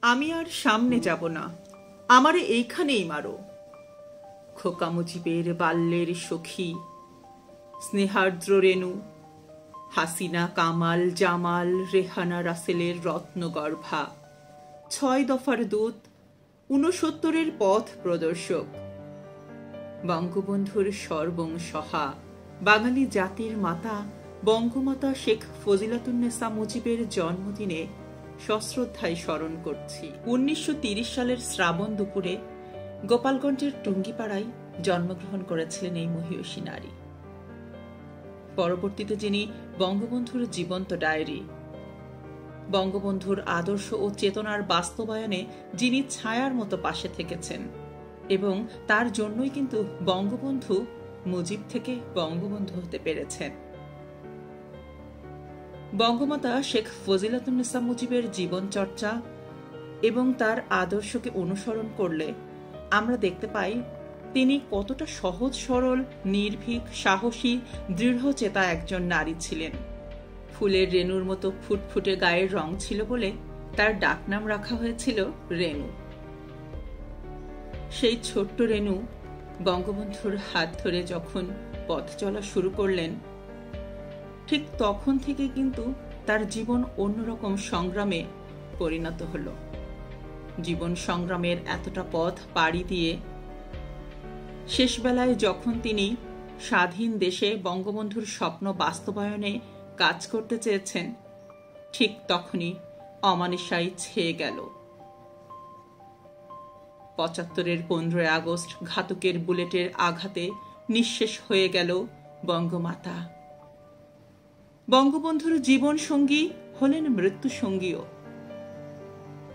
আমি আর সামনে যাব না, আমারে এইখানেই মারো। খোকা মুজিবের বাল্যের সখী, স্নেহার্দ্র রেণু, হাসিনা কামাল জামাল রেহানা রাসেলের রত্নগর্ভা, ৬ দফার দূত, ৬৯-এর পথ প্রদর্শক, বঙ্গবন্ধুর সর্বংসহা, বাঙালি জাতির মাতা বঙ্গমাতা শেখ ফজিলাতুন্নেসা মুজিবের জন্মদিনে সশ্রদ্ধায় স্মরণ করছি। ১৯৩০ সালের শ্রাবণ দুপুরে গোপালগঞ্জের টুঙ্গিপাড়ায় জন্মগ্রহণ করেছিলেন এই মহীয়সী নারী। পরবর্তীতে যিনি বঙ্গবন্ধুর জীবন্ত ডায়েরি, বঙ্গবন্ধুর আদর্শ ও চেতনার বাস্তবায়নে যিনি ছায়ার মতো পাশে থেকেছেন এবং তার জন্যই কিন্তু বঙ্গবন্ধু মুজিব থেকে বঙ্গবন্ধু হতে পেরেছেন। বঙ্গমাতা শেখ ফজিলাতুন্নেসা মুজিবের জীবন চর্চা এবং তার আদর্শকে অনুসরণ করলে আমরা দেখতে পাই তিনি কতটা সহজ সরল, নির্ভীক, সাহসী, দৃঢ়চেতা একজন নারী ছিলেন। ফুলের রেণুর মতো ফুটফুটে গায়ের রং ছিল বলে তার ডাকনাম রাখা হয়েছিল রেণু। সেই ছোট্ট রেণু বঙ্গবন্ধুর হাত ধরে যখন পথ চলা শুরু করলেন, ঠিক তখন থেকে কিন্তু তার জীবন অন্যরকম সংগ্রামে পরিণত হল। জীবন সংগ্রামের এতটা পথ পাড়ি দিয়ে শেষবেলায় যখন তিনি স্বাধীন দেশে বঙ্গবন্ধুর স্বপ্ন বাস্তবায়নে কাজ করতে চেয়েছেন, ঠিক তখনই অমানিসাই ছেয়ে গেল। ৭৫-এর ১৫ আগস্ট ঘাতকের বুলেটের আঘাতে নিঃশেষ হয়ে গেল বঙ্গমাতা। বঙ্গবন্ধুর জীবন সঙ্গী হলেন মৃত্যু সঙ্গীও।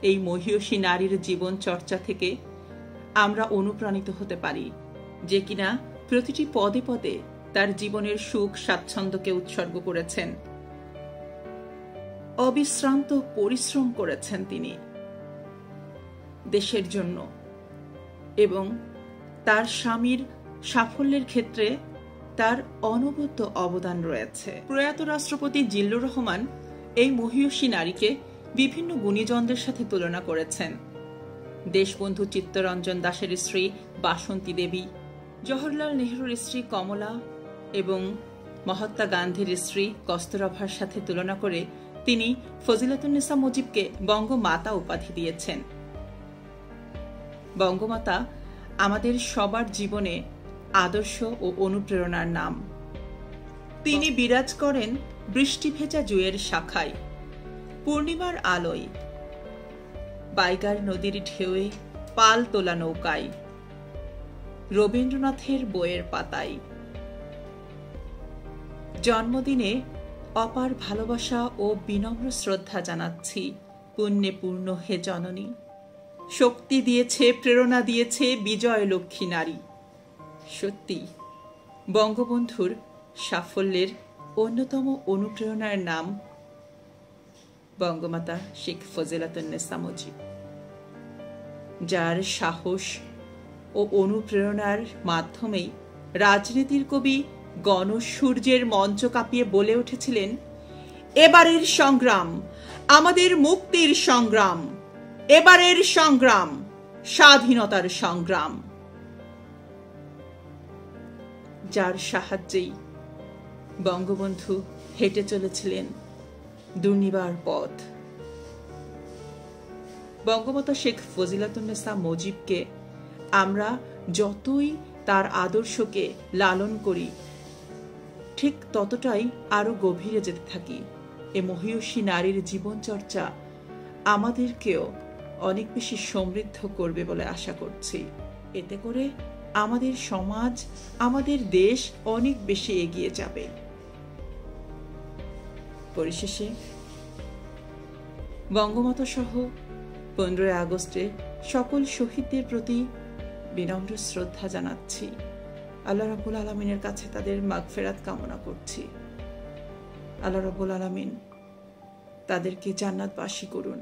এই মহীয়সী নারীর জীবন চর্চা থেকে আমরা অনুপ্রাণিত হতে পারি, যে কিনা প্রতিটি পদে পদে তার জীবনের সুখ স্বাচ্ছন্দ্যকে উৎসর্গ করেছেন। অবিশ্রান্ত পরিশ্রম করেছেন তিনি দেশের জন্য এবং তার স্বামীর সাফল্যের ক্ষেত্রে তার অনবদ্য অবদান রয়েছে। প্রয়াত রাষ্ট্রপতি জিল্লুর রহমান এই মহীয়সী নারীকে বিভিন্ন গুণীজনদের সাথে তুলনা করেছেন। দেশবন্ধু চিত্তরঞ্জন দাশের স্ত্রী বাসন্তী দেবী, জওহরলাল নেহরুর স্ত্রী কমলা এবং মহাত্মা গান্ধীর স্ত্রী কস্তুরভার সাথে তুলনা করে তিনি ফজিলাতুন্নেসা মুজিবকে বঙ্গমাতা উপাধি দিয়েছেন। বঙ্গমাতা আমাদের সবার জীবনে আদর্শ ও অনুপ্রেরণার নাম। তিনি বিরাজ করেন বৃষ্টি ভেজা জুয়ের শাখায়, পূর্ণিমার আলোয়, বাইগার নদীর ঢেউয়ে পাল তোলা নৌকায়, রবীন্দ্রনাথের বইয়ের পাতায়। জন্মদিনে অপার ভালোবাসা ও বিনম্র শ্রদ্ধা জানাচ্ছি পুণ্যে পূর্ণ হে জননী। শক্তি দিয়েছে, প্রেরণা দিয়েছে বিজয় লক্ষ্মী নারী। সত্যি বঙ্গবন্ধুর সাফল্যের অন্যতম অনুপ্রেরণার নাম বঙ্গমাতা শেখ ফজিলাতুন্নেসা মুজিব, যার সাহস ও অনুপ্রেরণার মাধ্যমেই রাজনীতির কবি গণসূর্যের মঞ্চ কাঁপিয়ে বলে উঠেছিলেন, এবারের সংগ্রাম আমাদের মুক্তির সংগ্রাম, এবারের সংগ্রাম স্বাধীনতার সংগ্রাম। যার সাহায্যেই বঙ্গবন্ধু হেঁটে চলেছিলেন দুর্নিবার পথ। বঙ্গমাতা শেখ ফজিলাতুন্নেসা মুজিবকে আমরা যতই তার আদর্শকে লালন করি, ঠিক ততটাই আরো গভীরে যেতে থাকি। এ মহীয়সী নারীর জীবনচর্চা আমাদেরকেও অনেক বেশি সমৃদ্ধ করবে বলে আশা করছি। এতে করে আমাদের সমাজ, আমাদের দেশ অনেক বেশি এগিয়ে যাবে। পরিশেষে বঙ্গমাতা সহ 15 আগস্টে সকল শহীদদের প্রতি বিনম্র শ্রদ্ধা জানাচ্ছি। আল্লাহ রাব্বুল আলামিনের কাছে তাদের মাগফিরাত কামনা করছি। আল্লাহ রাব্বুল আলামিন তাদেরকে জান্নাতবাসী করুন।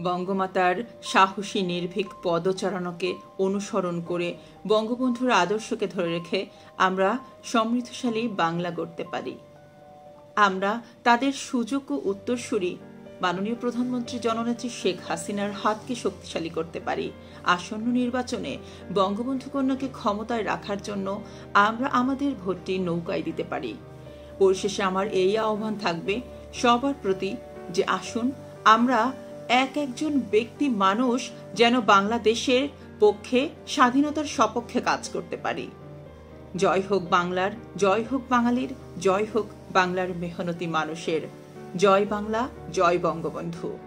বঙ্গমাতার সাহসী নির্ভীক পদচারণাকে অনুসরণ করে বঙ্গবন্ধুর আদর্শকে ধরে রেখে আমরা সমৃদ্ধশালী বাংলা গড়তে পারি। আমরা তাদের সুযোগ্য উত্তরসূরি মাননীয় প্রধানমন্ত্রী জননেত্রী শেখ হাসিনার হাতকে শক্তিশালী করতে পারি। আসন্ন নির্বাচনে বঙ্গবন্ধু কন্যাকে ক্ষমতায় রাখার জন্য আমরা আমাদের ভোটটি নৌকায় দিতে পারি। পরিশেষে আমার এই আহ্বান থাকবে সবার প্রতি যে আসুন আমরা একজন ব্যক্তি মানুষ যেন বাংলাদেশের পক্ষে স্বাধীনতার সপক্ষে কাজ করতে পারি। জয় হোক বাংলার, জয় হোক বাঙালির, জয় হোক বাংলার মেহনতি মানুষের। জয় বাংলা, জয় বঙ্গবন্ধু।